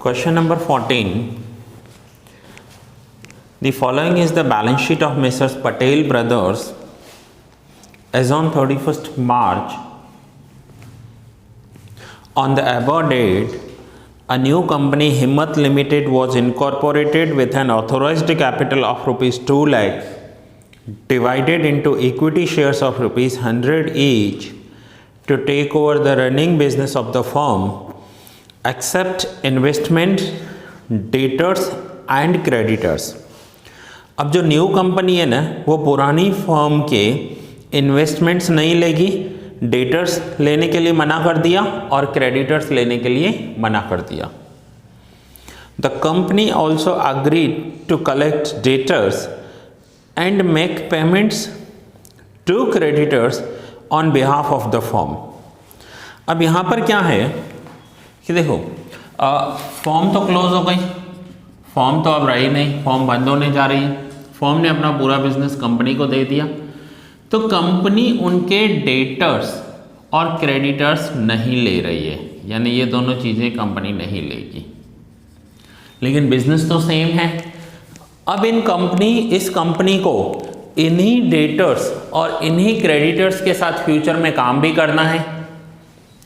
Question number 14. The following is the balance sheet of Messrs. Patel Brothers as on 31st March. On the above date, a new company Himmat Limited was incorporated with an authorized capital of rupees 2 lakhs divided into equity shares of rupees 100 each to take over the running business of the firm except investment, debtors and creditors. अब जो new company है ना वो पुरानी firm के investments नहीं लेगी, debtors लेने के लिए मना कर दिया और क्रेडिटर्स लेने के लिए मना कर दिया. The company also agreed to collect debtors and make payments to creditors on behalf of the firm. अब यहाँ पर क्या है कि देखो फर्म तो क्लोज हो गई, फर्म तो अब रही नहीं, फर्म बंद होने जा रही है, फर्म ने अपना पूरा बिजनेस कंपनी को दे दिया, तो कंपनी उनके डेटर्स और क्रेडिटर्स नहीं ले रही है, यानी ये दोनों चीज़ें कंपनी नहीं लेगी, लेकिन बिजनेस तो सेम है. अब इस कंपनी को इन्हीं डेटर्स और इन्हीं क्रेडिटर्स के साथ फ्यूचर में काम भी करना है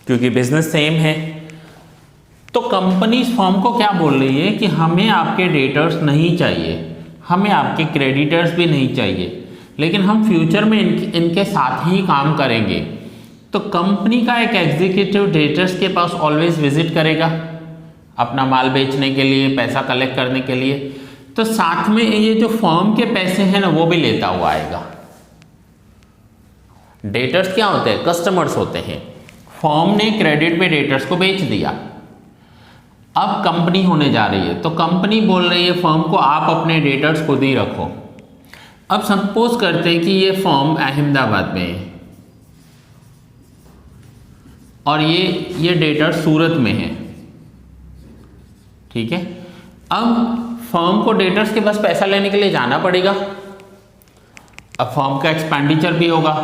क्योंकि बिजनेस सेम है. तो कंपनी इस फर्म को क्या बोल रही है कि हमें आपके डेटर्स नहीं चाहिए, हमें आपके क्रेडिटर्स भी नहीं चाहिए, लेकिन हम फ्यूचर में इनके साथ ही काम करेंगे. तो कंपनी का एक एग्जीक्यूटिव डेटर्स के पास ऑलवेज विजिट करेगा अपना माल बेचने के लिए, पैसा कलेक्ट करने के लिए, तो साथ में ये जो फर्म के पैसे हैं ना वो भी लेता हुआ आएगा. डेटर्स क्या होते हैं? कस्टमर्स होते हैं. फर्म ने क्रेडिट पे डेटर्स को बेच दिया, अब कंपनी होने जा रही है, तो कंपनी बोल रही है फर्म को आप अपने डेटर्स खुद ही रखो. अब सपोज करते हैं कि ये फर्म अहमदाबाद में है और ये डेटर सूरत में है, ठीक है. अब फर्म को डेटर्स के पास पैसा लेने के लिए जाना पड़ेगा, अब फर्म का एक्सपेंडिचर भी होगा.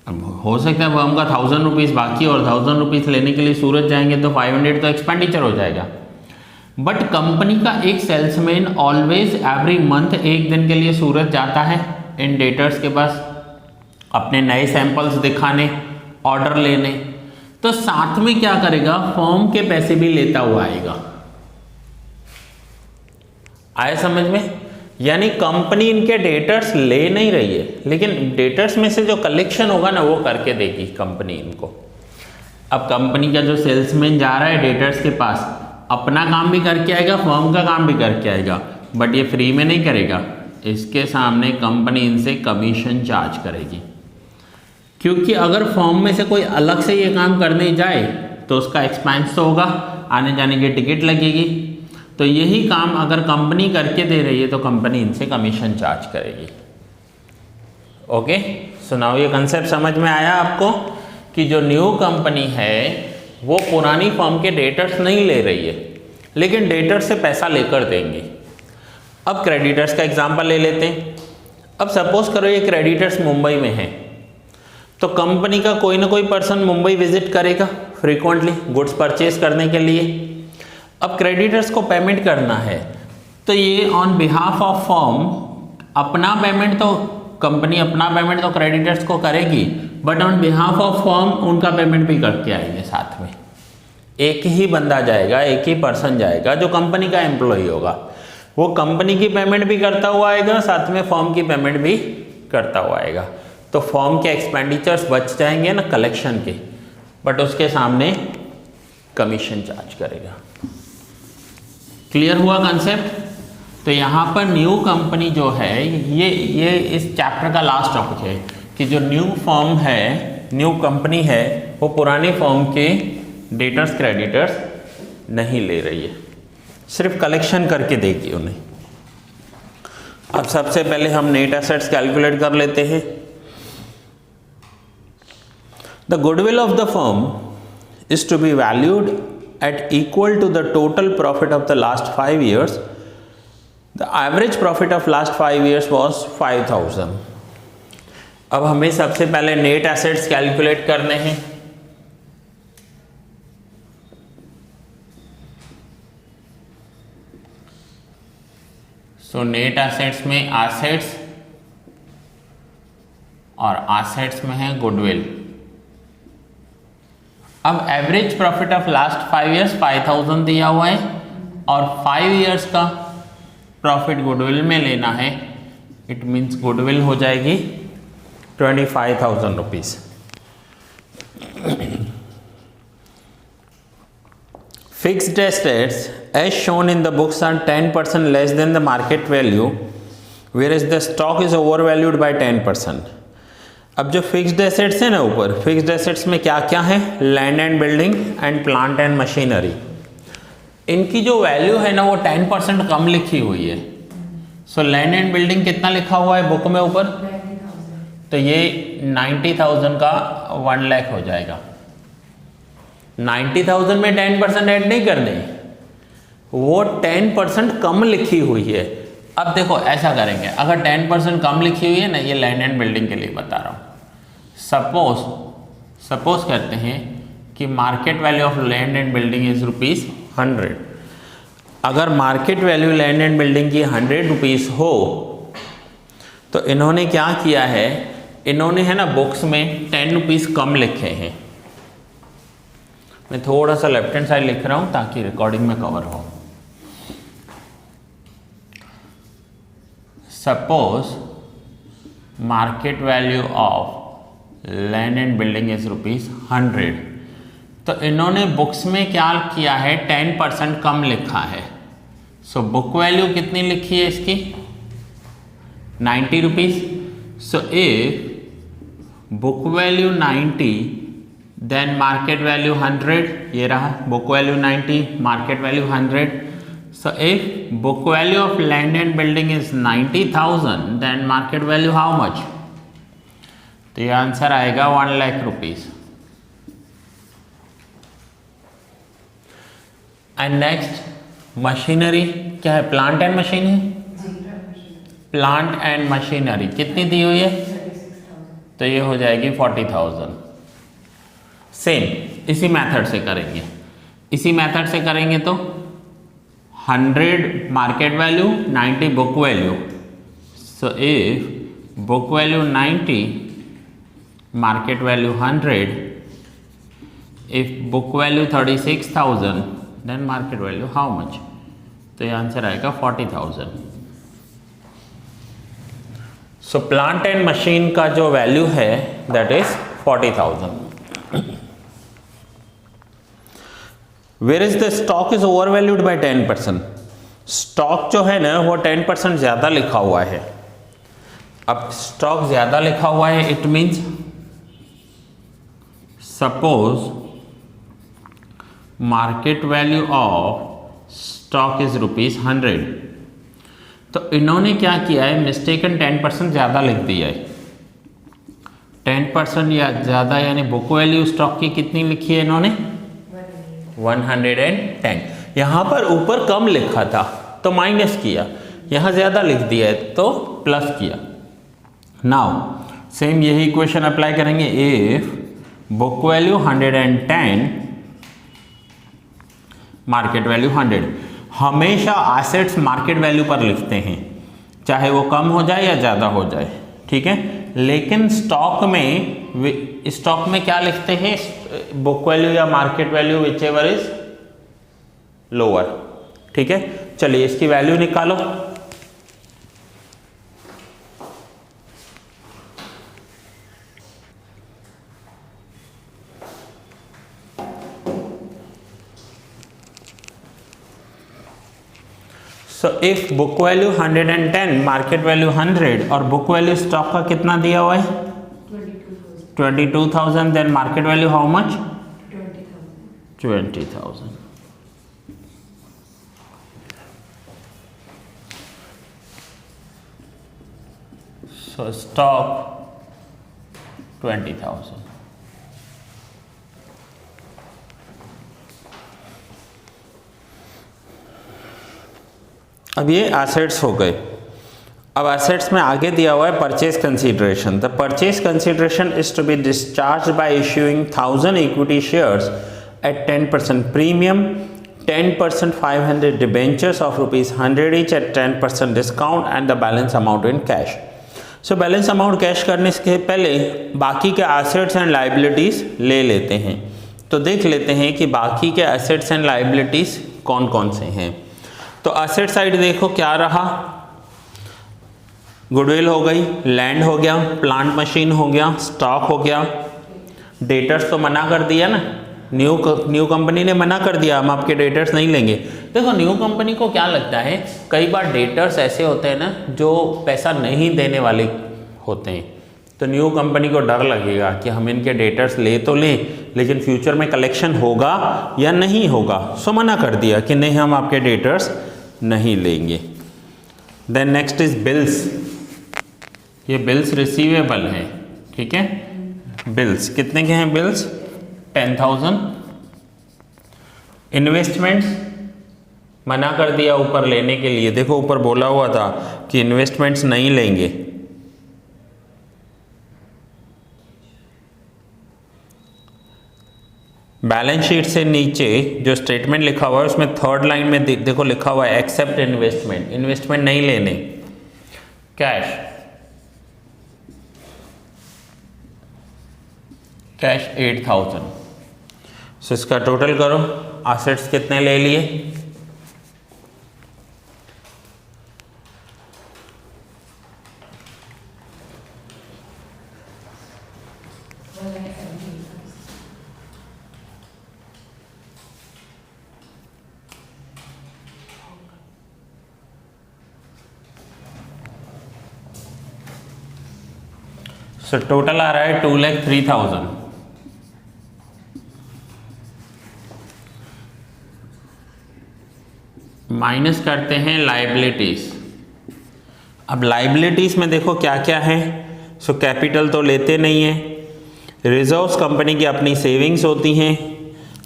अब हो सकता है फर्म का 1000 रुपीज़ बाकी और 1000 रुपीज़ लेने के लिए सूरत जाएंगे तो 500 तो एक्सपेंडिचर हो जाएगा. बट कंपनी का एक सेल्समैन ऑलवेज एवरी मंथ एक दिन के लिए सूरत जाता है इन डेटर्स के पास अपने नए सैंपल्स दिखाने, ऑर्डर लेने, तो साथ में क्या करेगा, फर्म के पैसे भी लेता हुआ आएगा. आए समझ में? यानी कंपनी इनके डेटर्स ले नहीं रही है, लेकिन डेटर्स में से जो कलेक्शन होगा ना वो करके देगी कंपनी इनको. अब कंपनी का जो सेल्समैन जा रहा है डेटर्स के पास, अपना काम भी करके आएगा, फर्म का काम भी करके आएगा, बट ये फ्री में नहीं करेगा, इसके सामने कंपनी इनसे कमीशन चार्ज करेगी. क्योंकि अगर फर्म में से कोई अलग से ये काम करने जाए तो उसका एक्सपेंस तो होगा, आने जाने की टिकट लगेगी, तो यही काम अगर कंपनी करके दे रही है तो कंपनी इनसे कमीशन चार्ज करेगी. ओके, सुनाओ, ये कंसेप्ट समझ में आया आपको कि जो न्यू कंपनी है वो पुरानी फर्म के डेटर्स नहीं ले रही है, लेकिन डेटर्स से पैसा लेकर देंगी. अब क्रेडिटर्स का एग्जांपल ले लेते हैं. अब सपोज करो ये क्रेडिटर्स मुंबई में हैं, तो कंपनी का कोई ना कोई पर्सन मुंबई विजिट करेगा फ्रीक्वेंटली गुड्स परचेज करने के लिए. अब क्रेडिटर्स को पेमेंट करना है, तो ये ऑन बिहाफ ऑफ फर्म अपना पेमेंट तो कंपनी अपना पेमेंट तो क्रेडिटर्स को करेगी, but on behalf of firm उनका पेमेंट भी करके आएंगे. साथ में एक ही बंदा जाएगा, एक ही पर्सन जाएगा जो कंपनी का एम्प्लॉय होगा, वो कंपनी की पेमेंट भी करता हुआ आएगा, साथ में फर्म की पेमेंट भी करता हुआ आएगा. तो फर्म के एक्सपेंडिचर्स बच जाएंगे ना कलेक्शन के, बट उसके सामने कमीशन चार्ज करेगा. क्लियर हुआ कंसेप्ट? तो यहाँ पर न्यू कंपनी जो है ये इस चैप्टर का लास्ट टॉपिक है कि जो न्यू फर्म है, न्यू कंपनी है, वो पुरानी फर्म के डेटर्स क्रेडिटर्स नहीं ले रही है, सिर्फ कलेक्शन करके देगी उन्हें. अब सबसे पहले हम नेट एसेट्स कैलकुलेट कर लेते हैं. The goodwill of the firm is to be valued at equal to the total profit of the last 5 years. The average profit of last 5 years was 5000. अब हमें सबसे पहले नेट एसेट्स कैलकुलेट करने हैं. So net assets में assets और assets में है गुडविल। अब average profit of last 5 years 5000 दिया हुआ है और 5 ईयर्स का प्रॉफिट गुडविल में लेना है। इट मीन्स गुडविल हो जाएगी 25,000 rupees. Fixed assets as shown in the books are 10% less than the market value, whereas the stock is overvalued by 10%. अब जो फिक्स्ड एसेट्स है ना, ऊपर फिक्स्ड एसेट्स में क्या क्या है, land and building and plant and machinery. इनकी जो वैल्यू है ना वो 10% कम लिखी हुई है। सो लैंड एंड बिल्डिंग कितना लिखा हुआ है बुक में ऊपर, तो ये 90,000 का 1 लाख हो जाएगा। 90,000 में 10% ऐड नहीं कर दें, वो 10% कम लिखी हुई है। अब देखो ऐसा करेंगे, अगर 10% कम लिखी हुई है ना, ये लैंड एंड बिल्डिंग के लिए बता रहा हूँ। सपोज करते हैं कि market value of land and building is ₹100। अगर market value land and building की 100 रुपीज़ हो तो इन्होंने क्या किया है, इन्होंने है ना बुक्स में 10 रुपीज़ कम लिखे हैं। मैं थोड़ा सा लेफ्ट हैंड साइड लिख रहा हूं ताकि रिकॉर्डिंग में कवर हो। Suppose market value of land and building is ₹100, तो इन्होंने बुक्स में क्या किया है, 10% कम लिखा है। सो बुक वैल्यू कितनी लिखी है इसकी, 90 rupees. So if book value 90 then market value 100, ये रहा book value 90 market value 100। So if book value of land and building is 90,000 then market value how much, तो ये आंसर आएगा 1 lakh rupees. And next machinery क्या है, plant and machine है। Plant and machinery कितनी दी हुई है, तो ये हो जाएगी 40,000। सेम इसी मेथड से करेंगे, इसी मेथड से करेंगे तो 100 market value 90 book value. So if book value 90 market value 100, if book value 36,000 then market value how much, तो ये आंसर आएगा 40,000। सो प्लांट एंड मशीन का जो वैल्यू है that is 40,000। Where is the stock is overvalued by 10%। Stock जो है ना वो 10% ज्यादा लिखा हुआ है। अब स्टॉक ज्यादा लिखा हुआ है, it means suppose market value of stock is ₹100, तो इन्होंने क्या किया है, मिस्टेकन 10% ज़्यादा लिख दिया है। 10% या ज़्यादा यानी बुक वैल्यू स्टॉक की कितनी लिखी है इन्होंने, 110। यहाँ पर ऊपर कम लिखा था तो माइनस किया, यहाँ ज़्यादा लिख दिया है तो प्लस किया। नाउ सेम यही इक्वेशन अप्लाई करेंगे। If book value 110 market value 100, हमेशा एसेट्स मार्केट वैल्यू पर लिखते हैं, चाहे वो कम हो जाए या ज़्यादा हो जाए, ठीक है। लेकिन स्टॉक में क्या लिखते हैं, बुक वैल्यू या market value which ever is lower, ठीक है। चलिए इसकी वैल्यू निकालो। सो if book value 110 market value 100 और बुक वैल्यू स्टॉक का कितना दिया हुआ है 22,000, then market value how much 20,000। So stock 20,000। अब ये एसेट्स हो गए। अब एसेट्स में आगे दिया हुआ है purchase consideration. The purchase consideration is to be discharge by issuing 1000 equity shares at 10% premium 10% 500 debentures of rupees 100 each at 10% discount and the balance amount in cash. So balance amount cash करने से पहले बाकी के assets and liabilities ले लेते हैं। तो देख लेते हैं कि बाकी के एसेट्स एंड लाइबिलिटीज़ कौन कौन से हैं। तो एसेट साइड देखो क्या रहा, गुडविल हो गई, लैंड हो गया, प्लांट मशीन हो गया, स्टॉक हो गया। डेटर्स तो मना कर दिया ना, न्यू कंपनी ने मना कर दिया हम आपके डेटर्स नहीं लेंगे। देखो न्यू कंपनी को क्या लगता है, कई बार डेटर्स ऐसे होते हैं ना जो पैसा नहीं देने वाले होते हैं, तो न्यू कंपनी को डर लगेगा कि हम इनके डेटर्स ले तो लें लेकिन फ्यूचर में कलेक्शन होगा या नहीं होगा। सो मना कर दिया कि नहीं हम आपके डेटर्स नहीं लेंगे। देन नेक्स्ट इज बिल्स, ये बिल्स रिसीवेबल हैं, ठीक है। बिल्स कितने के हैं, बिल्स 10,000। इन्वेस्टमेंट्स मना कर दिया ऊपर लेने के लिए, देखो ऊपर बोला हुआ था कि इन्वेस्टमेंट्स नहीं लेंगे। बैलेंस शीट से नीचे जो स्टेटमेंट लिखा हुआ है उसमें थर्ड लाइन में देखो लिखा हुआ है एक्सेप्ट इन्वेस्टमेंट, इन्वेस्टमेंट नहीं लेने। Cash, cash 8,000। सो इसका टोटल करो, एसेट्स कितने ले लिए, सो टोटल आ रहा है 2,03,000। माइनस करते हैं लाइबिलिटीज। अब लाइबिलिटीज में देखो क्या क्या है। सो कैपिटल तो लेते नहीं है, रिजर्व्स कंपनी की अपनी सेविंग्स होती हैं,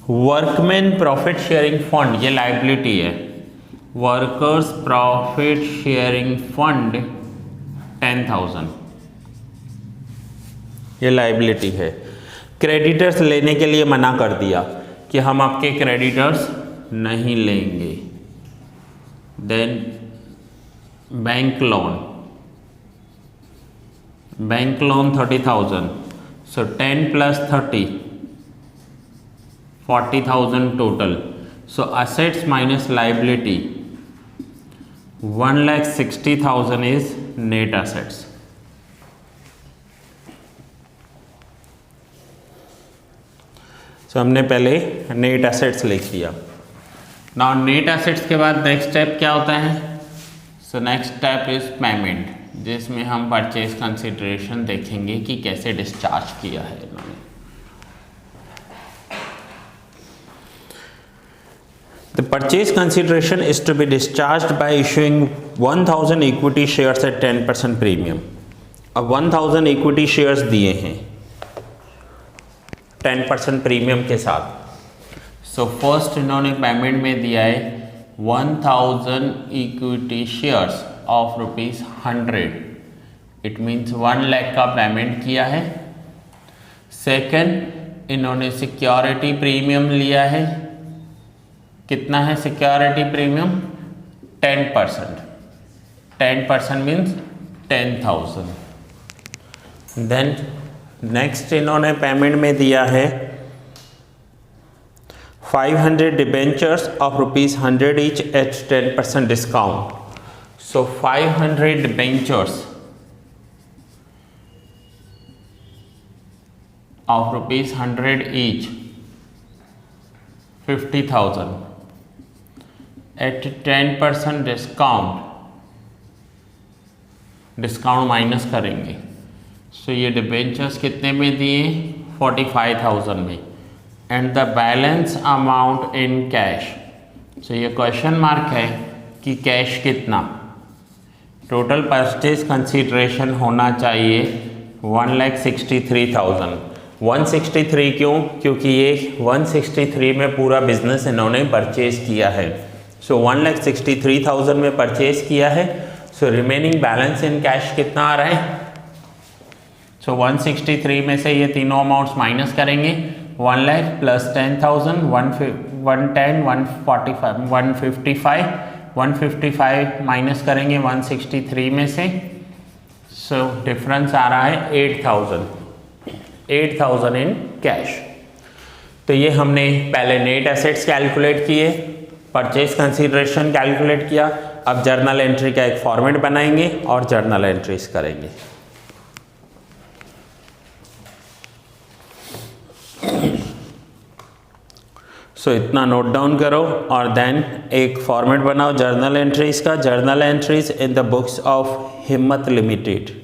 वर्कमैन प्रॉफिट शेयरिंग फंड ये लाइबिलिटी है, वर्कर्स प्रॉफिट शेयरिंग फंड 10,000 ये लाइबिलिटी है। क्रेडिटर्स लेने के लिए मना कर दिया कि हम आपके क्रेडिटर्स नहीं लेंगे। Then bank loan, bank loan 30,000। So 10 + 30 40,000 total. So assets minus liability 1,60,000 is net assets. So हमने पहले नेट एसेट्स लिख दिया। नाउ नेट एसेट्स के बाद नेक्स्ट स्टेप क्या होता है, so next step is payment, जिसमें हम परचेज कंसिडरेशन देखेंगे कि कैसे डिस्चार्ज किया है इन्होंने। The purchase consideration is to be discharged by issuing 1,000 equity shares at 10% premium. अब 1,000 इक्विटी शेयर्स दिए हैं 10% प्रीमियम के साथ। सो फर्स्ट इन्होंने पेमेंट में दिया है 1,000 equity shares of ₹100, it means 1 lakh का पेमेंट किया है। सेकंड इन्होंने सिक्योरिटी प्रीमियम लिया है, कितना है security premium 10%, 10% means 10,000। Then next इन्होंने पेमेंट में दिया है 500 debentures of ₹100 each at 10% discount. So 500 debentures of ₹100 each 50,000 at 10% discount, discount minus करेंगे। सो ये डिबेंचर्स कितने में दिए 45,000 में, and the balance amount in cash. So ये क्वेश्चन मार्क है कि कैश कितना, टोटल परचेज कंसीडरेशन होना चाहिए 1,63,000। 163 क्यों, क्योंकि ये 163 में पूरा बिजनेस इन्होंने परचेज किया है। सो 1,63,000 में परचेज किया है। So remaining balance in cash कितना आ रहा है, सो 163 में से ये तीनों अमाउंट्स माइनस करेंगे, 1 लाख प्लस 10,000 110, 145, 155 माइनस करेंगे 163 में से, सो डिफरेंस आ रहा है 8,000 इन कैश। तो ये हमने पहले नेट एसेट्स कैलकुलेट किए, परचेज कंसीडरेशन कैलकुलेट किया। अब जर्नल एंट्री का एक फॉर्मेट बनाएंगे और जर्नल एंट्रीज करेंगे। सो इतना नोट डाउन करो और देन एक फॉर्मेट बनाओ जर्नल एंट्रीज का। Journal entries in the books of Himmat limited.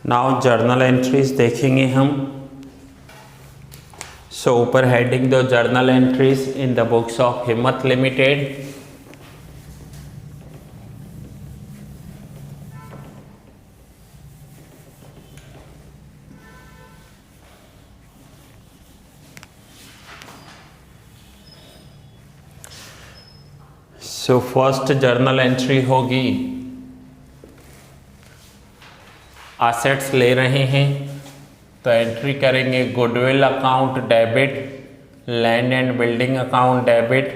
Now journal entries देखेंगे हम। सो ऊपर हेडिंग दो journal entries in the books of Himmat limited. So first journal entry होगी, एसेट्स ले रहे हैं तो एंट्री करेंगे goodwill account debit, land and building account debit,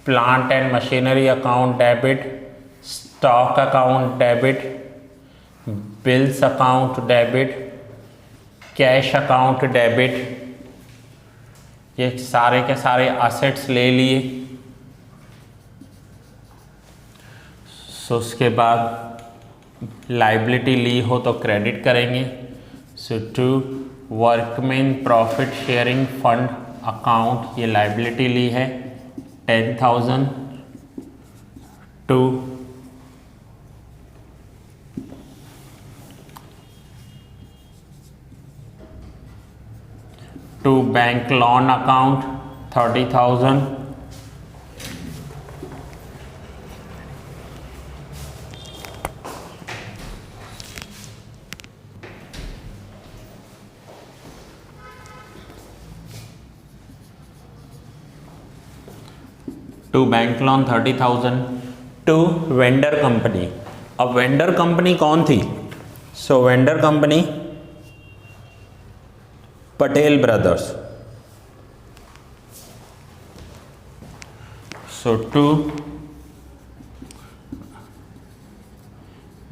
plant and machinery account debit, stock account debit, bills account debit, cash account debit. ये सारे के सारे एसेट्स ले लिए। सो उसके बाद लाइबिलिटी ली हो तो क्रेडिट करेंगे। So to workman profit sharing fund account, ये लाइबिलिटी ली है 10,000। To bank loan account 30,000। To bank loan 30,000 to vendor company. अब वेंडर कंपनी कौन थी? So vendor company Patel brothers. So to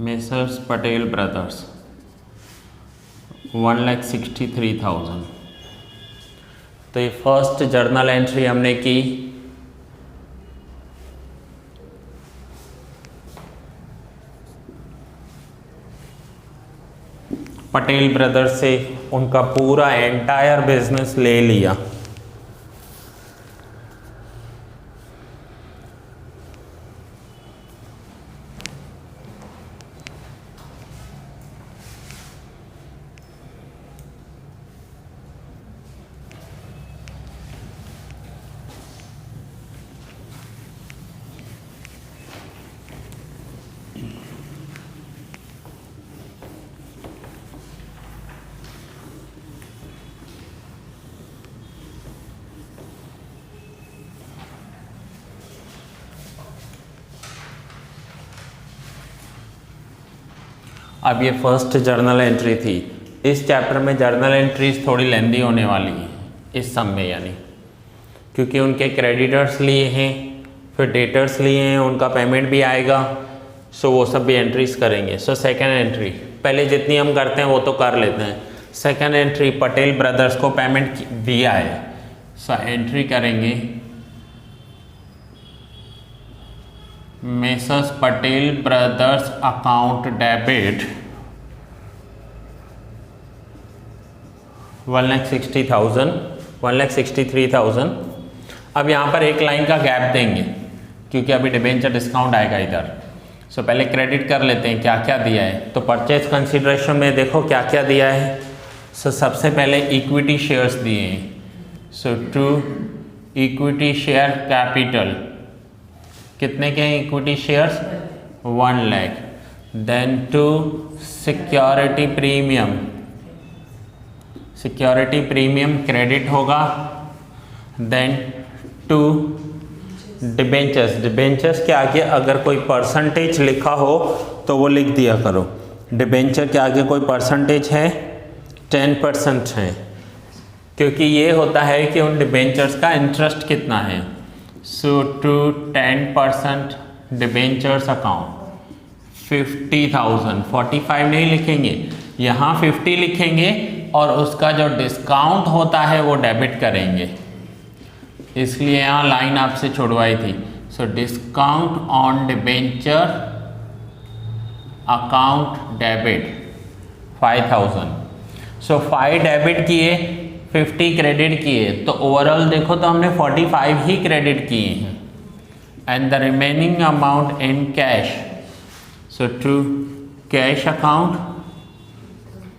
messrs Patel brothers 1,63,000। तो ये फर्स्ट जर्नल एंट्री हमने की। पटेल ब्रदर्स से उनका पूरा एंटायर बिजनेस ले लिया। अब ये फर्स्ट जर्नल एंट्री थी। इस चैप्टर में जर्नल एंट्रीज थोड़ी लेंदी होने वाली हैं, इस सम में, यानी क्योंकि उनके क्रेडिटर्स लिए हैं, फिर डेटर्स लिए हैं, उनका पेमेंट भी आएगा, सो वो सब भी एंट्रीज करेंगे। सो सेकेंड एंट्री पहले जितनी हम करते हैं वो तो कर लेते हैं। सेकेंड एंट्री पटेल ब्रदर्स को पेमेंट दिया है, सो एंट्री करेंगे messrs Patel brothers account debit 1,63,000। अब यहाँ पर एक लाइन का गैप देंगे क्योंकि अभी डिबेंचर डिस्काउंट आएगा इधर। सो पहले क्रेडिट कर लेते हैं क्या क्या दिया है। तो परचेज कंसिडरेशन में देखो क्या क्या दिया है। सो सबसे पहले इक्विटी शेयर्स दिए हैं। So to equity share capital, कितने के हैं equity shares? 1 lakh. Then to security premium, security premium credit होगा। देन टू डिबेंचर्स, डिबेंचर्स के आगे अगर कोई परसेंटेज लिखा हो तो वो लिख दिया करो। डिबेंचर के आगे कोई परसेंटेज है 10% है, क्योंकि ये होता है कि उन डिबेंचर्स का इंटरेस्ट कितना है। सो टू 10% डिबेंचर्स अकाउंट 50,000, 45 नहीं लिखेंगे, यहाँ 50 लिखेंगे और उसका जो डिस्काउंट होता है वो डेबिट करेंगे, इसलिए यहाँ लाइन आपसे छुड़वाई थी। So discount on debenture account debit 5,000। So 5 debit किए, 50 क्रेडिट किए, तो ओवरऑल देखो तो हमने 45 ही क्रेडिट किए हैं। And the remaining amount in cash, so to cash account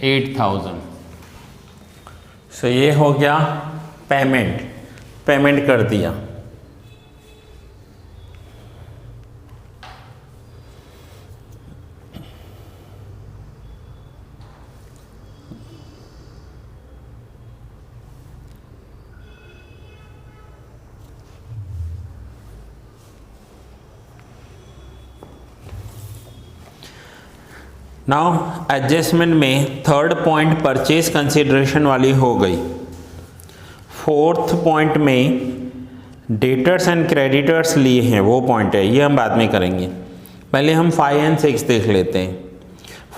8,000। सो ये हो गया पेमेंट, पेमेंट कर दिया। नाउ एडजस्टमेंट में थर्ड पॉइंट परचेज कंसिडरेशन वाली हो गई। फोर्थ पॉइंट में डेटर्स एंड क्रेडिटर्स लिए हैं, वो पॉइंट है, ये हम बाद में करेंगे। पहले हम 5 एंड 6 देख लेते हैं।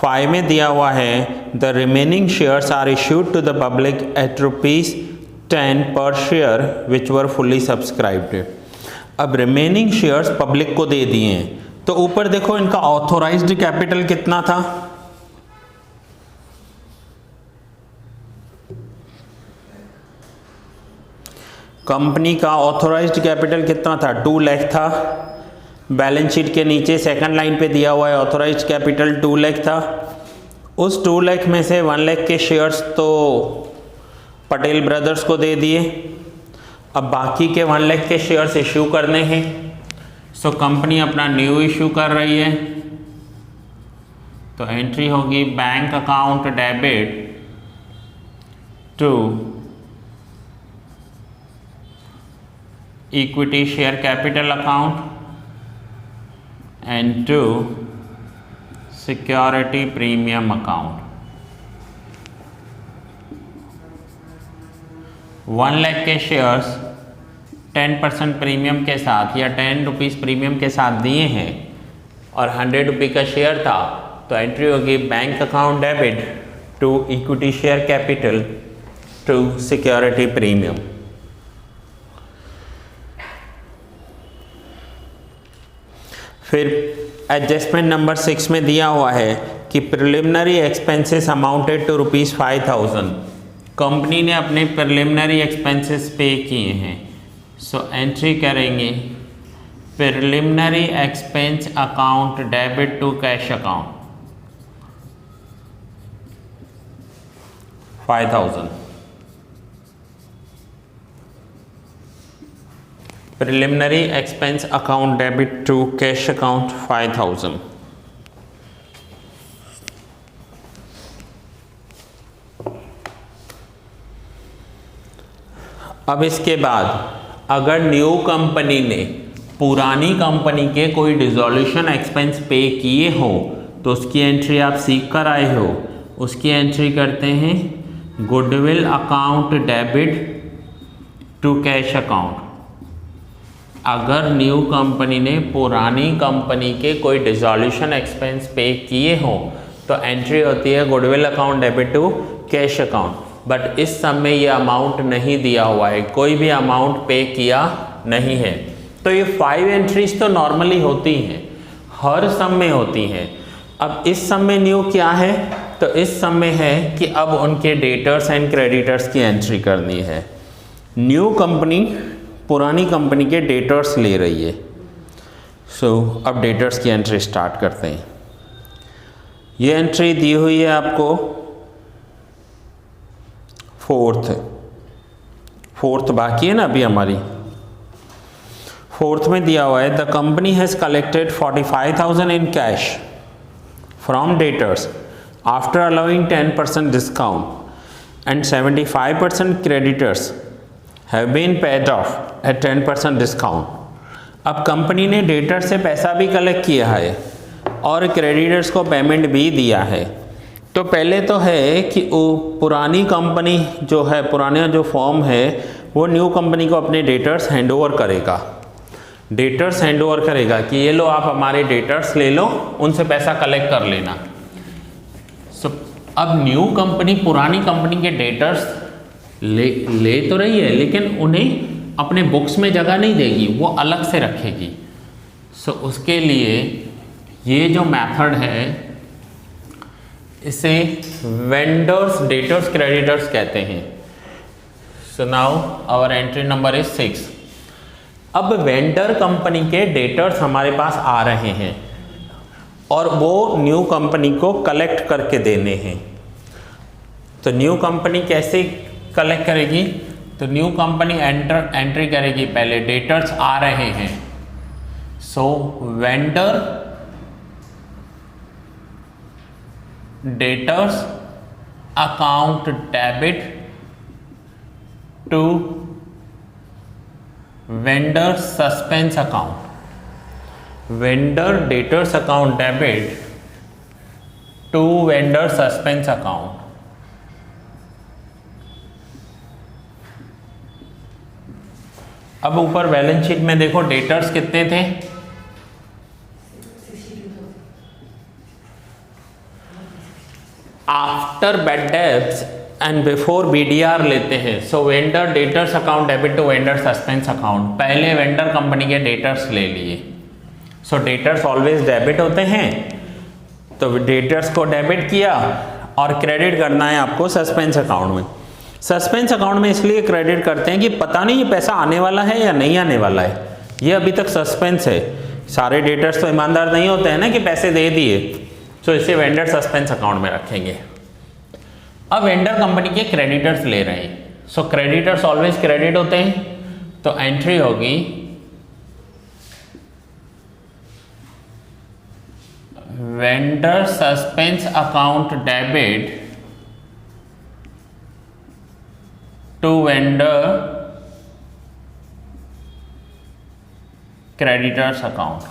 5 में दिया हुआ है the remaining shares are issued to the public at ₹10 per share which were fully subscribed. अब रिमेनिंग शेयर्स पब्लिक को दे दिए हैं, तो ऊपर देखो इनका ऑथोराइज्ड कैपिटल कितना था? कंपनी का ऑथोराइज्ड कैपिटल कितना था? 2 लाख था। बैलेंस शीट के नीचे सेकंड लाइन पे दिया हुआ है ऑथोराइज्ड कैपिटल 2 लाख था। उस 2 लाख में से 1 लाख के शेयर्स तो पटेल ब्रदर्स को दे दिए। अब बाकी के 1 लाख के शेयर्स इश्यू करने हैं। सो कंपनी अपना न्यू इश्यू कर रही है, तो एंट्री होगी bank account debit to equity share capital account and to security premium account. 1 lakh के शेयर्स 10% प्रीमियम के साथ या 10 रुपीज़ प्रीमियम के साथ दिए हैं और 100 रुपये का शेयर था, तो एंट्री होगी bank account debit to equity share capital to security premium. फिर एडजस्टमेंट नंबर 6 में दिया हुआ है कि preliminary expenses amounted to ₹5,000। Company ने अपने प्रिलिमिनरी एक्सपेंसेस पे किए हैं। सो एंट्री करेंगे preliminary expense account debit to cash account 5,000। Preliminary expense account debit to cash account 5,000। अब इसके बाद अगर न्यू कंपनी ने पुरानी कंपनी के कोई डिसॉल्यूशन एक्सपेंस पे किए हो तो उसकी एंट्री आप सीख कर आए हो। उसकी एंट्री करते हैं goodwill account debit to cash account. अगर न्यू कंपनी ने पुरानी कंपनी के कोई डिसॉल्यूशन एक्सपेंस पे किए हो तो एंट्री होती है goodwill account debit to cash account. But इस सम में ये अमाउंट नहीं दिया हुआ है, कोई भी अमाउंट पे किया नहीं है। तो ये 5 एंट्रीज तो नॉर्मली होती हैं, हर सम में होती हैं। अब इस सम में न्यू क्या है, तो इस सम में है कि अब उनके डेटर्स एंड क्रेडिटर्स की एंट्री करनी है। न्यू कंपनी पुरानी कंपनी के डेटर्स ले रही है। सो अब डेटर्स की एंट्री स्टार्ट करते हैं। ये एंट्री दी हुई है आपको फोर्थ बाकी है ना अभी हमारी। फोर्थ में दिया हुआ है the company has collected 45,000 in cash from debtors after allowing 10% discount and 75% creditors have been paid off at 10% discount. अब कंपनी ने डेटर से पैसा भी कलेक्ट किया है और क्रेडिटर्स को पेमेंट भी दिया है। तो पहले तो है कि वो पुरानी कंपनी जो है, पुराना जो फॉर्म है वो न्यू कंपनी को अपने डेटर्स हैंडओवर करेगा। डेटर्स हैंडओवर करेगा कि ये लो आप हमारे डेटर्स ले लो, उनसे पैसा कलेक्ट कर लेना। सो अब न्यू कंपनी पुरानी कंपनी के डेटर्स ले तो रही है, लेकिन उन्हें अपने बुक्स में जगह नहीं देगी, वो अलग से रखेगी। सो उसके लिए ये जो मेथड है इसे वेंडर्स डेटर्स क्रेडिटर्स कहते हैं। So now our entry number is 6। अब वेंडर कंपनी के डेटर्स हमारे पास आ रहे हैं और वो न्यू कंपनी को कलेक्ट करके देने हैं। तो न्यू कंपनी कैसे कलेक्ट करेगी, तो न्यू कंपनी एंट्री करेगी पहले डेटर्स आ रहे हैं। So vendor debtors account debit to vendor suspense account. Vendor debtors account debit to vendor suspense account. अब ऊपर बैलेंस शीट में देखो डेटर्स कितने थे, after bad debts and before BDR लेते हैं। So vendor debtors account debit to vendor suspense account. पहले vendor company के डेटर्स ले लिए। सो डेटर्स ऑलवेज डेबिट होते हैं, तो डेटर्स को डेबिट किया और क्रेडिट करना है आपको सस्पेंस अकाउंट में। सस्पेंस अकाउंट में इसलिए क्रेडिट करते हैं कि पता नहीं ये पैसा आने वाला है या नहीं आने वाला है, ये अभी तक सस्पेंस है। सारे डेटर्स तो ईमानदार नहीं होते हैं ना कि पैसे दे दिए, तो इसे वेंडर सस्पेंस अकाउंट में रखेंगे। अब वेंडर कंपनी के क्रेडिटर्स ले रहे हैं। सो क्रेडिटर्स ऑलवेज क्रेडिट होते हैं, तो एंट्री होगी vendor suspense account debit to vendor creditors account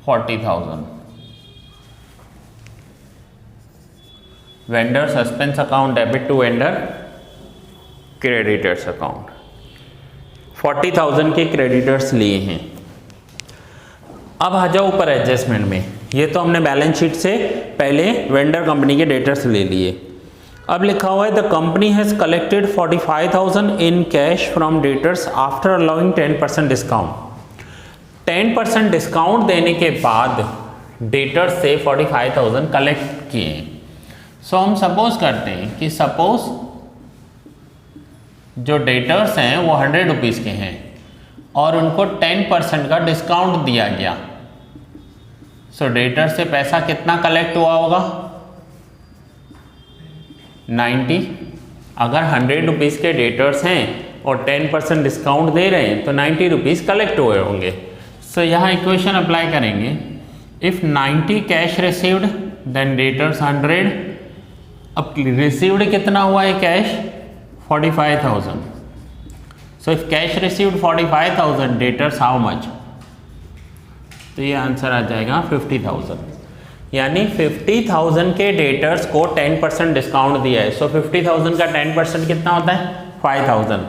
40,000। Vendor suspense account debit to vendor creditors account 40,000 के क्रेडिटर्स लिए हैं। अब आ जाओ ऊपर एडजस्टमेंट में। ये तो हमने बैलेंस शीट से पहले वेंडर कंपनी के डेटर्स ले लिए। अब लिखा हुआ है the company has collected 45,000 in cash from debtors after allowing 10% discount. 10% discount देने के बाद डेटर्स से 45,000 कलेक्ट किए। सो हम सपोज करते हैं कि सपोज जो डेटर्स हैं वो 100 रुपीज़ के हैं और उनको 10% का डिस्काउंट दिया गया। सो डेटर से पैसा कितना कलेक्ट हुआ होगा, 90। अगर 100 रुपीज़ के डेटर्स हैं और 10% डिस्काउंट दे रहे हैं तो 90 रुपीज़ कलेक्ट हुए होंगे। सो यहाँ इक्वेशन अप्लाई करेंगे, if 90 cash received then debtors 100। अब रिसीव्ड कितना हुआ है cash, 45,000। So if cash received 45,000 debtors how much, तो ये आंसर आ जाएगा 50,000। यानी 50,000 के डेटर्स को 10% डिस्काउंट दिया है। सो 50,000 का 10% कितना होता है? 5,000।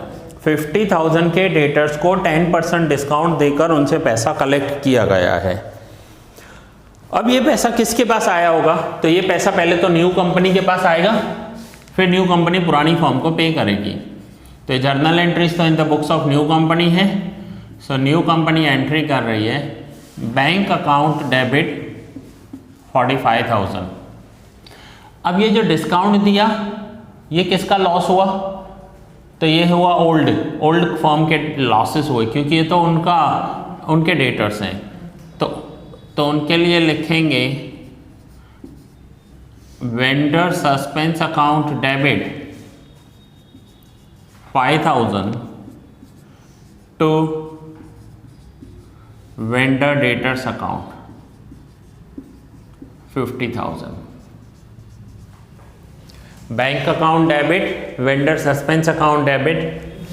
50,000 के डेटर्स को 10% डिस्काउंट देकर उनसे पैसा कलेक्ट किया गया है। अब ये पैसा किसके पास आया होगा? तो ये पैसा पहले तो न्यू कंपनी के पास आएगा, फिर न्यू कंपनी पुरानी फर्म को पे करेगी। तो जर्नल एंट्रीज तो in the books of new company है। सो न्यू कंपनी एंट्री कर रही है बैंक अकाउंट डेबिट 45,000। अब ये जो डिस्काउंट दिया ये किसका लॉस हुआ? तो ये हुआ ओल्ड फर्म के लॉसेस हुए, क्योंकि ये तो उनके डेटर्स हैं। तो उनके लिए लिखेंगे vendor suspense account debit 5,000 to vendor debtors account 50,000। Bank account debit, vendor suspense account debit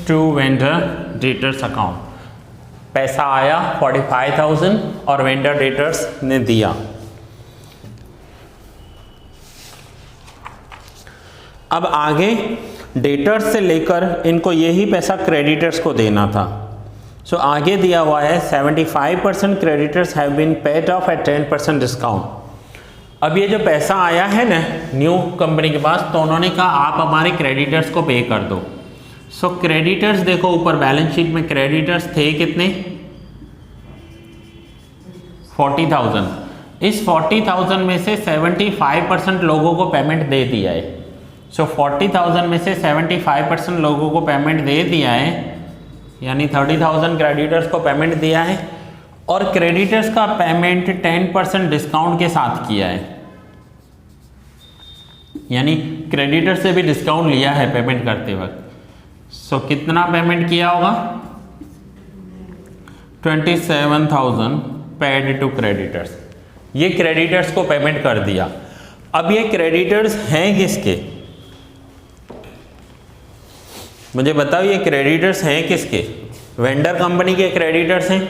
to vendor debtors account. पैसा आया 45,000 और वेंडर डेटर्स ने दिया। अब आगे डेटर्स से लेकर इनको यही पैसा क्रेडिटर्स को देना था। सो आगे दिया हुआ है 75% creditors have been paid off at 10% discount. अब ये जो पैसा आया है ना न्यू कंपनी के पास, तो उन्होंने कहा आप हमारे क्रेडिटर्स को पे कर दो। सो क्रेडिटर्स देखो ऊपर बैलेंस शीट में क्रेडिटर्स थे कितने? 40,000। इस 40,000 में से 75% लोगों को पेमेंट दे दिया है। सो 40,000 में से 75% लोगों को पेमेंट दे दिया है, यानी 30,000 क्रेडिटर्स को पेमेंट दिया है और क्रेडिटर्स का पेमेंट 10% डिस्काउंट के साथ किया है, यानी क्रेडिटर से भी डिस्काउंट लिया है पेमेंट करते वक्त। सो कितना पेमेंट किया होगा? 27,000 पेड टू क्रेडिटर्स। ये क्रेडिटर्स को पेमेंट कर दिया। अब ये क्रेडिटर्स हैं किसके? मुझे बताओ ये क्रेडिटर्स हैं किसके? वेंडर कंपनी के क्रेडिटर्स हैं।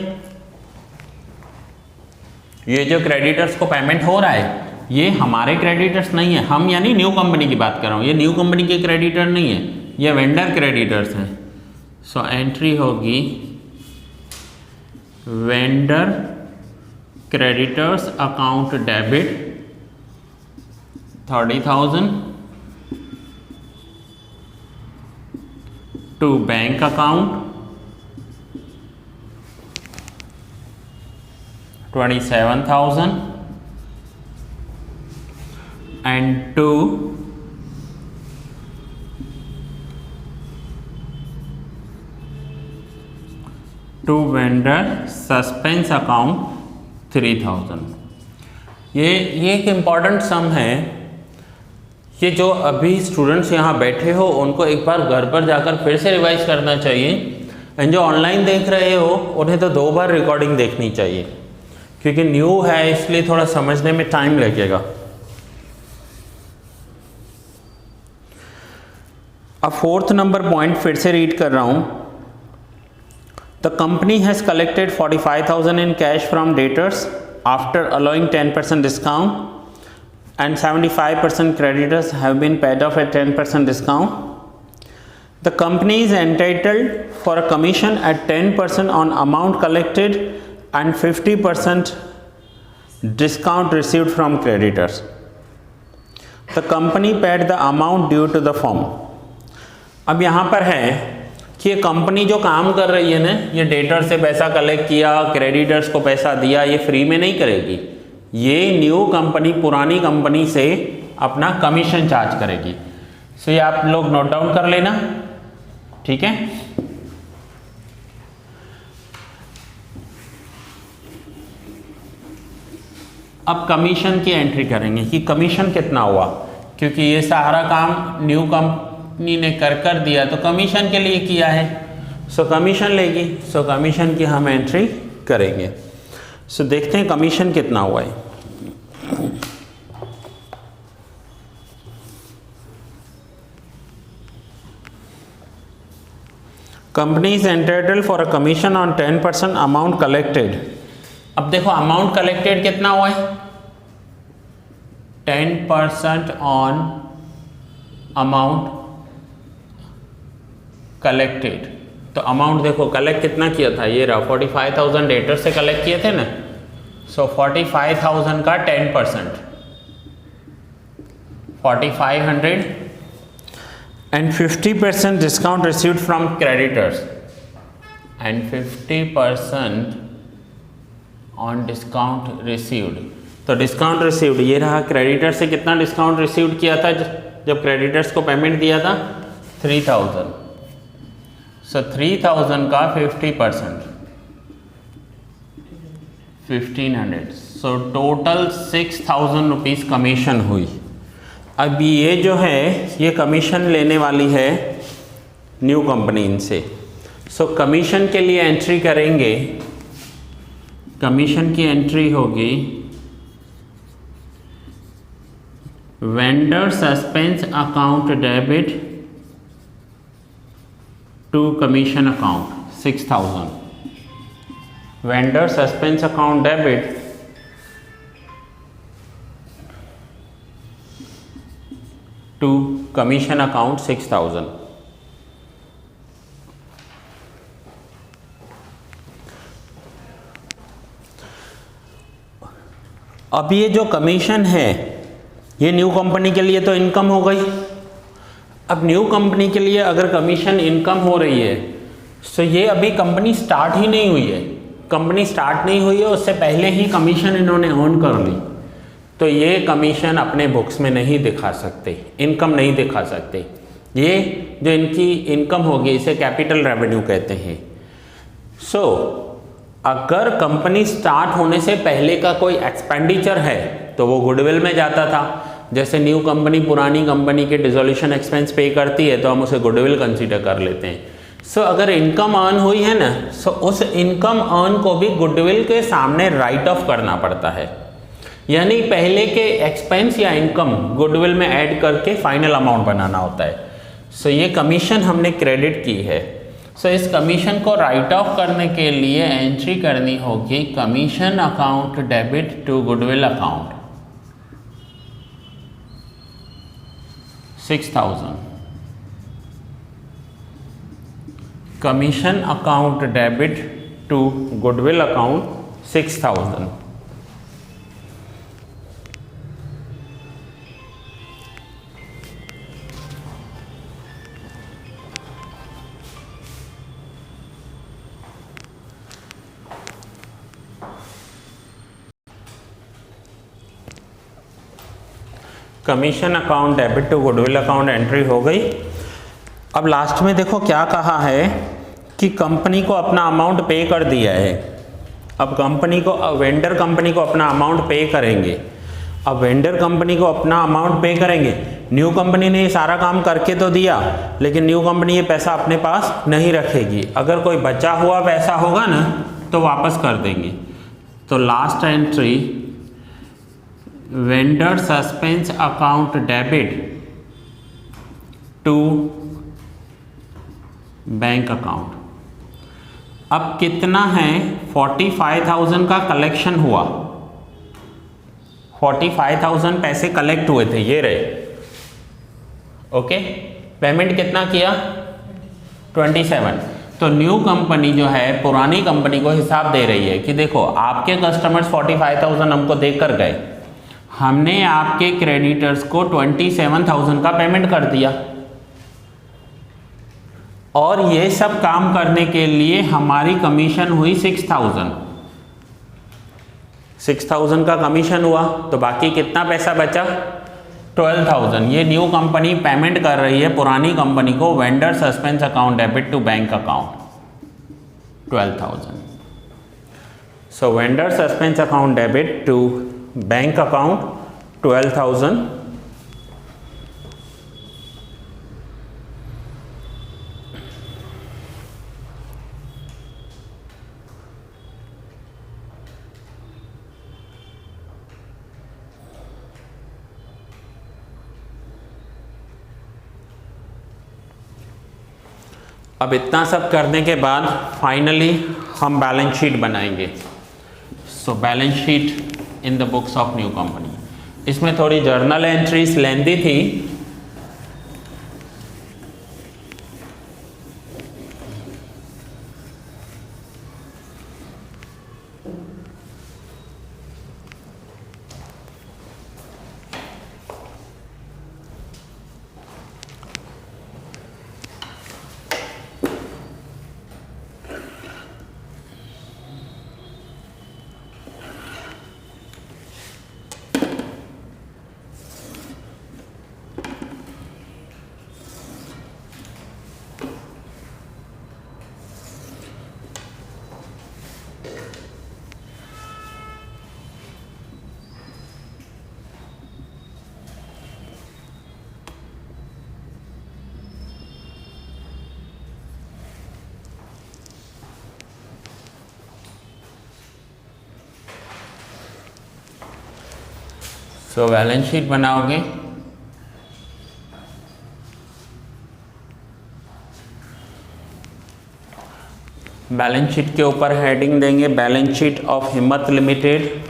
ये जो क्रेडिटर्स को पेमेंट हो रहा है ये हमारे क्रेडिटर्स नहीं है, हम यानी न्यू कंपनी की बात कर रहा हूँ, ये न्यू कंपनी के क्रेडिटर नहीं है, ये वेंडर क्रेडिटर्स हैं। सो एंट्री होगी vendor creditors account debit 30,000 to bank account 27,000 and to vendor suspense account 3,000। ये एक इम्पॉर्टेंट सम है। ये जो अभी स्टूडेंट्स यहाँ बैठे हो उनको एक बार घर पर जाकर फिर से रिवाइज करना चाहिए, एंड जो ऑनलाइन देख रहे हो उन्हें तो 2 बार रिकॉर्डिंग देखनी चाहिए, क्योंकि न्यू है इसलिए थोड़ा समझने में टाइम लगेगा। अब 4th नंबर पॉइंट फिर से रीड कर रहा हूं। The company has collected 45,000 in cash from debtors after allowing 10% discount and 75% creditors have been paid off at 10% discount. The company is entitled for a commission at 10% on amount collected and 50% discount received from creditors. The company paid the amount due to the firm. अब यहाँ पर है कि ये company जो काम कर रही है ना, ये डेटर से पैसा कलेक्ट किया, क्रेडिटर्स को पैसा दिया, ये फ्री में नहीं करेगी। ये न्यू कंपनी पुरानी कंपनी से अपना कमीशन चार्ज करेगी। सो ये आप लोग नोट डाउन कर लेना, ठीक है। अब कमीशन की एंट्री करेंगे कि कमीशन कितना हुआ, क्योंकि ये सारा काम न्यू कंपनी ने कर दिया तो कमीशन के लिए किया है। सो कमीशन लेगी, सो कमीशन की हम एंट्री करेंगे। सो देखते हैं कमीशन कितना हुआ है। Company is entitled for a commission on 10% amount collected. अब देखो अमाउंट कलेक्टेड कितना हुआ है? 10% ऑन अमाउंट कलेक्टेड। तो अमाउंट देखो कलेक्ट कितना किया था, ये रहा 45,000 डेटर से कलेक्ट किए थे ना, सो 45,000 का 10% 4,500 and 50% discount received from creditors and 50% on discount received। तो डिस्काउंट रिसीव्ड ये रहा, क्रेडिटर से कितना डिस्काउंट रिसीव्ड किया था जब क्रेडिटर्स को पेमेंट दिया था 3,000, सो 3,000 का 50% 1,500, सो टोटल 6,000 रुपीज़ कमीशन हुई। अब ये जो है ये कमीशन लेने वाली है न्यू कंपनी इनसे। सो कमीशन के लिए एंट्री करेंगे, कमीशन की एंट्री होगी vendor suspense account debit to commission account 6,000, vendor suspense account debit to commission account 6,000। अब ये जो कमीशन है ये न्यू कंपनी के लिए तो इनकम हो गई। अब न्यू कंपनी के लिए अगर कमीशन इनकम हो रही है तो ये अभी कंपनी स्टार्ट ही नहीं हुई है, कंपनी स्टार्ट नहीं हुई है उससे पहले ही कमीशन इन्होंने अर्न कर ली, तो ये कमीशन अपने बुक्स में नहीं दिखा सकते, इनकम नहीं दिखा सकते। ये जो इनकी इनकम होगी इसे कैपिटल रेवेन्यू कहते हैं। सो अगर कंपनी स्टार्ट होने से पहले का कोई एक्सपेंडिचर है तो वो गुडविल में जाता था। जैसे न्यू कंपनी पुरानी कंपनी के डिसोल्यूशन एक्सपेंस पे करती है तो हम उसे गुडविल कंसीडर कर लेते हैं। सो अगर इनकम अर्न हुई है ना, सो उस इनकम अर्न को भी गुडविल के सामने राइट ऑफ करना पड़ता है, यानी पहले के एक्सपेंस या इनकम गुडविल में ऐड करके फाइनल अमाउंट बनाना होता है। सो ये कमीशन हमने क्रेडिट की है, सो इस कमीशन को राइट ऑफ करने के लिए एंट्री करनी होगी commission account debit to goodwill account 6,000, commission account debit to goodwill account 6,000। Commission account debit to goodwill account entry हो गई। अब लास्ट में देखो क्या कहा है कि कंपनी को अपना अमाउंट पे कर दिया है। अब कंपनी को वेंडर कंपनी को अपना अमाउंट पे करेंगे। अब वेंडर कंपनी को अपना अमाउंट पे करेंगे। न्यू कंपनी ने ये सारा काम करके तो दिया, लेकिन न्यू कंपनी ये पैसा अपने पास नहीं रखेगी। अगर कोई बचा हुआ पैसा होगा ना तो वापस कर देंगे। तो last entry vendor suspense account debit to bank account. अब कितना है, 45,000 का कलेक्शन हुआ, 45,000 पैसे कलेक्ट हुए थे, ये रहे। ओके, पेमेंट कितना किया 27। तो न्यू कंपनी जो है पुरानी कंपनी को हिसाब दे रही है कि देखो आपके कस्टमर्स 45,000 हमको देकर गए, हमने आपके क्रेडिटर्स को 27,000 का पेमेंट कर दिया और ये सब काम करने के लिए हमारी कमीशन हुई 6,000। 6,000 का कमीशन हुआ तो बाकी कितना पैसा बचा 12,000। ये न्यू कंपनी पेमेंट कर रही है पुरानी कंपनी को vendor suspense account debit to bank account 12,000। So vendor suspense account debit to bank account 12,000। अब इतना सब करने के बाद फाइनली हम बैलेंस शीट बनाएंगे। So balance sheet in the books of new company. इसमें थोड़ी जर्नल एंट्रीज लेंदी थी, तो बैलेंस शीट बनाओगे। बैलेंस शीट के ऊपर हेडिंग देंगे balance sheet of Himmat limited.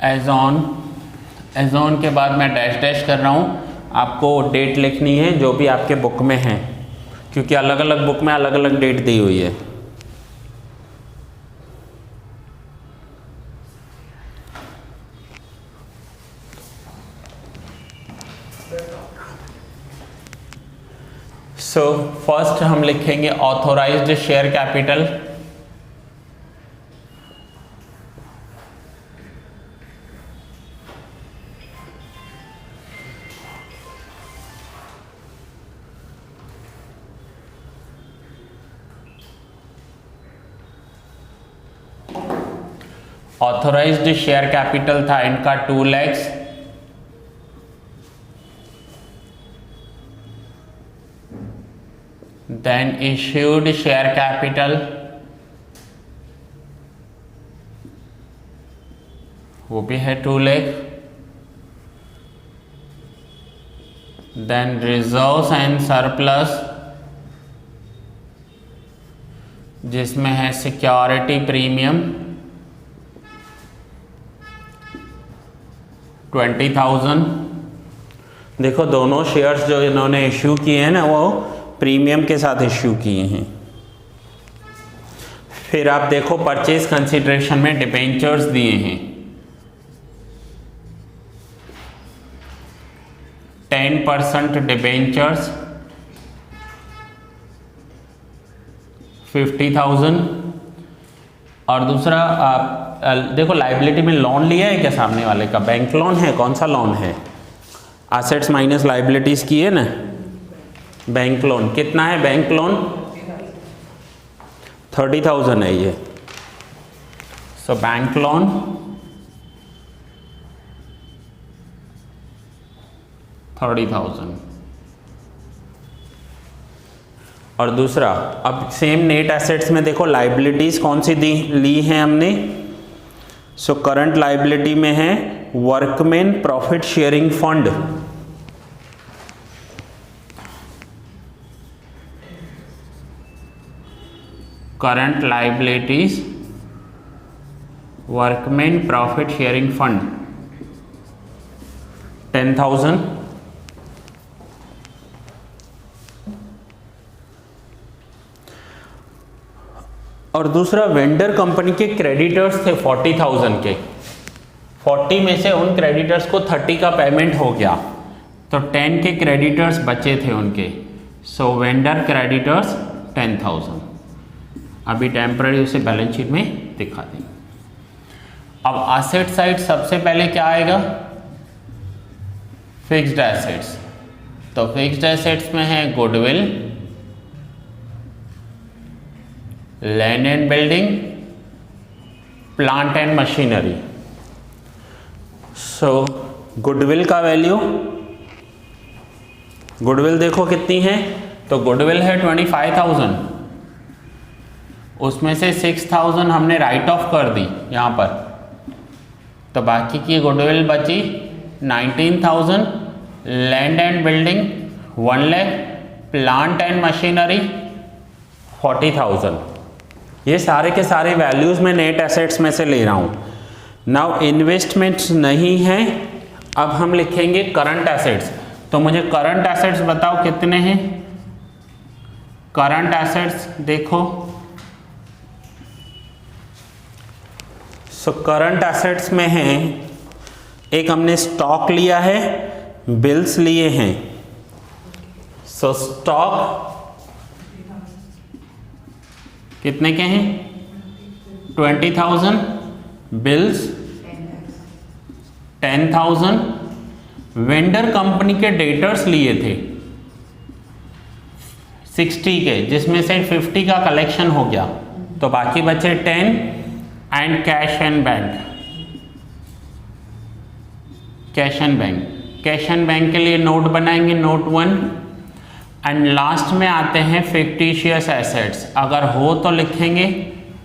As on के बाद मैं डैश डैश कर रहा हूँ, आपको डेट लिखनी है जो भी आपके बुक में है, क्योंकि अलग अलग बुक में अलग अलग डेट दी हुई है। सो फर्स्ट हम लिखेंगे authorised share capital. Authorised share capital था इनका 2 lakh. Then issued share capital वो भी है 2 lakh. Then reserves and surplus जिसमें है सिक्योरिटी प्रीमियम 20,000। देखो दोनों शेयर्स जो इन्होंने इश्यू किए हैं ना वो प्रीमियम के साथ इश्यू किए हैं। फिर आप देखो परचेज कंसिडरेशन में डिबेंचर्स दिए हैं 10% डिबेंचर्स 50,000। और दूसरा आप देखो लाइबिलिटी में लोन लिया है क्या सामने वाले का, बैंक लोन है, कौन सा लोन है, एसेट्स माइनस लाइबिलिटीज की है ना, बैंक लोन कितना है, बैंक लोन 30,000 है ये। So bank loan 30,000। और दूसरा अब सेम नेट एसेट्स में देखो लाइबिलिटीज कौन सी ली हैं हमने। सो करंट लाइबिलिटी में है workman profit sharing fund, current liabilities workman profit sharing fund 10,000। और दूसरा वेंडर कंपनी के क्रेडिटर्स थे 40,000 के, 40 में से उन क्रेडिटर्स को 30 का पेमेंट हो गया तो 10 के क्रेडिटर्स बचे थे उनके। सो वेंडर क्रेडिटर्स 10,000। अभी टेम्पररी उसे बैलेंस शीट में दिखा देंगे। अब एसेट साइड सबसे पहले क्या आएगा, फिक्स्ड एसेट्स। तो फिक्स्ड एसेट्स में है goodwill, land and building, plant and machinery. So goodwill का वैल्यू, गुडविल देखो कितनी है, तो गुडविल है 25,000। उसमें से 6000 हमने राइट ऑफ कर दी यहाँ पर, तो बाकी की गुडविल बची 19,000, land and building 1 lakh, plant and machinery 40,000। ये सारे के सारे वैल्यूज़ मैं नेट एसेट्स में से ले रहा हूँ। नाउ इन्वेस्टमेंट्स नहीं है, अब हम लिखेंगे करंट एसेट्स। तो मुझे करंट एसेट्स बताओ कितने हैं। करंट एसेट्स देखो, सो करंट एसेट्स में है, एक हमने स्टॉक लिया है, बिल्स लिए हैं। सो स्टॉक कितने के हैं 20,000, बिल्स 10,000, वेंडर कंपनी के डेटर्स लिए थे 60 के, जिसमें से 50 का कलेक्शन हो गया, तो बाकी बचे 10 and cash and bank. Cash and bank, cash and bank के लिए नोट बनाएंगे, नोट 1। एंड लास्ट में आते हैं फिक्टिशियस एसेट्स, अगर हो तो लिखेंगे,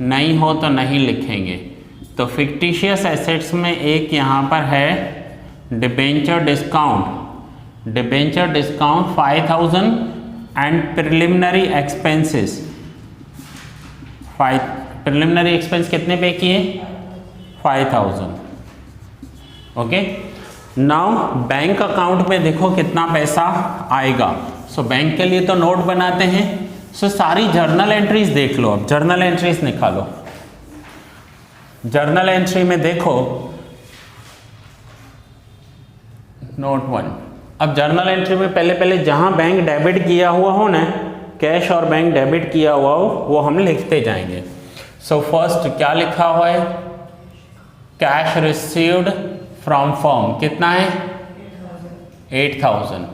नहीं हो तो नहीं लिखेंगे। तो फिक्टिशियस एसेट्स में एक यहाँ पर है debenture discount, debenture discount 5,000 and preliminary expenses 5, preliminary expense कितने पे किए 5,000। ओके, नाउ बैंक अकाउंट में देखो कितना पैसा आएगा। सो बैंक के लिए तो नोट बनाते हैं। सो सारी जर्नल एंट्रीज देख लो, अब जर्नल एंट्रीज निकालो। जर्नल एंट्री में देखो नोट 1। अब जर्नल एंट्री में पहले जहां बैंक डेबिट किया हुआ हो ना, कैश और बैंक डेबिट किया हुआ हो, वो हम लिखते जाएंगे। सो फर्स्ट क्या लिखा हुआ है, कैश रिसीव्ड फ्रॉम फर्म कितना है 8,000।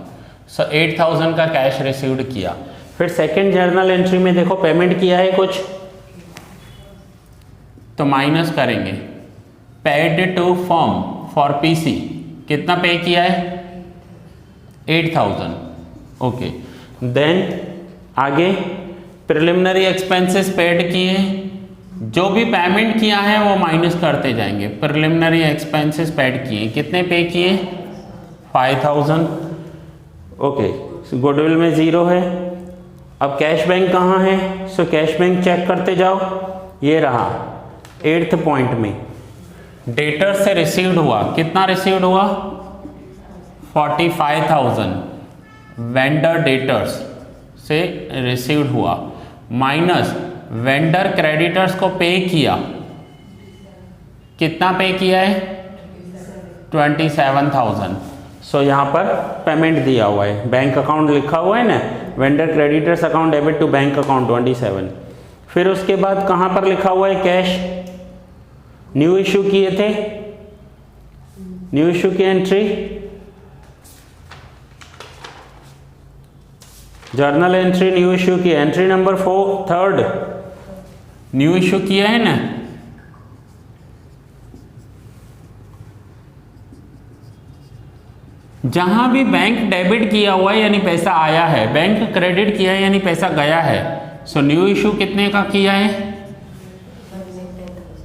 सो 8,000 का कैश रिसीव्ड किया। फिर सेकंड जर्नल एंट्री में देखो पेमेंट किया है कुछ, तो माइनस करेंगे। Paid to firm for PC कितना पे किया है 8,000। ओके, देन आगे प्रिलिमिनरी एक्सपेंसेस पेड किए, जो भी पेमेंट किया है वो माइनस करते जाएंगे। प्रिलिमिनरी एक्सपेंसेस पेड किए, कितने पे किए 5,000। ओके, गुडविल में 0 है। अब कैश बैंक कहाँ है, सो कैश बैंक चेक करते जाओ, ये रहा 8th पॉइंट में। डेटर से रिसीव्ड हुआ, कितना रिसीव्ड हुआ 45,000 वेंडर डेटर्स से रिसीव्ड हुआ, माइनस वेंडर क्रेडिटर्स को पे किया, कितना पे किया है 27,000। सो यहाँ पर पेमेंट दिया हुआ है, बैंक अकाउंट लिखा हुआ है ना, vendor creditors account debit to bank account 27। फिर उसके बाद कहाँ पर लिखा हुआ है कैश, न्यू इश्यू किए थे, न्यू इश्यू की entry, journal entry new issue की entry number 3rd new issue किया है ना। जहां भी बैंक डेबिट किया हुआ है यानी पैसा आया है, बैंक क्रेडिट किया है यानी पैसा गया है। सो न्यू इश्यू कितने का किया है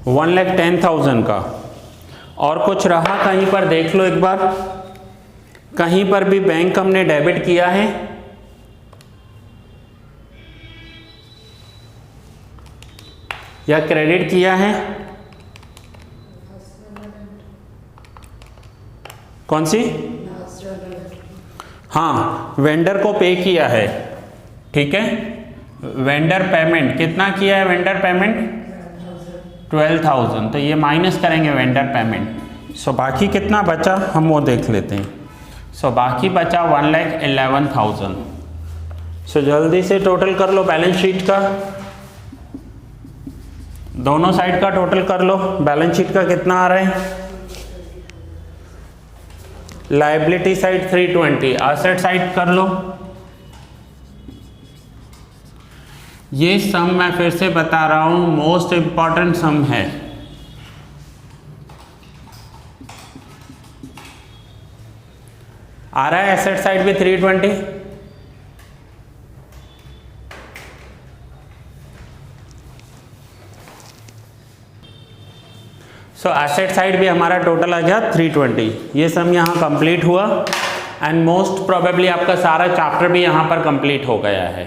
1,10,000 का। और कुछ रहा कहीं पर देख लो एक बार, कहीं पर भी बैंक हमने डेबिट किया है, या क्रेडिट किया है, कौन सी, हाँ वेंडर को पे किया है, ठीक है। वेंडर पेमेंट कितना किया है, वेंडर पेमेंट 12,000, तो ये माइनस करेंगे वेंडर पेमेंट। सो बाकी कितना बचा हम वो देख लेते हैं। सो बाकी बचा 1,11,000। सो जल्दी से टोटल कर लो बैलेंस शीट का, दोनों साइड का टोटल कर लो। बैलेंस शीट का कितना आ रहा है, लायबिलिटी साइड 320, एसेट साइड कर लो। ये सम मैं फिर से बता रहा हूं, मोस्ट इंपॉर्टेंट सम है। आ रहा है एसेट साइड भी 320, सो एसेट साइड भी हमारा टोटल आ गया 320। ये सम यहाँ कंप्लीट हुआ एंड मोस्ट प्रोबेबली आपका सारा चैप्टर भी यहाँ पर कंप्लीट हो गया है।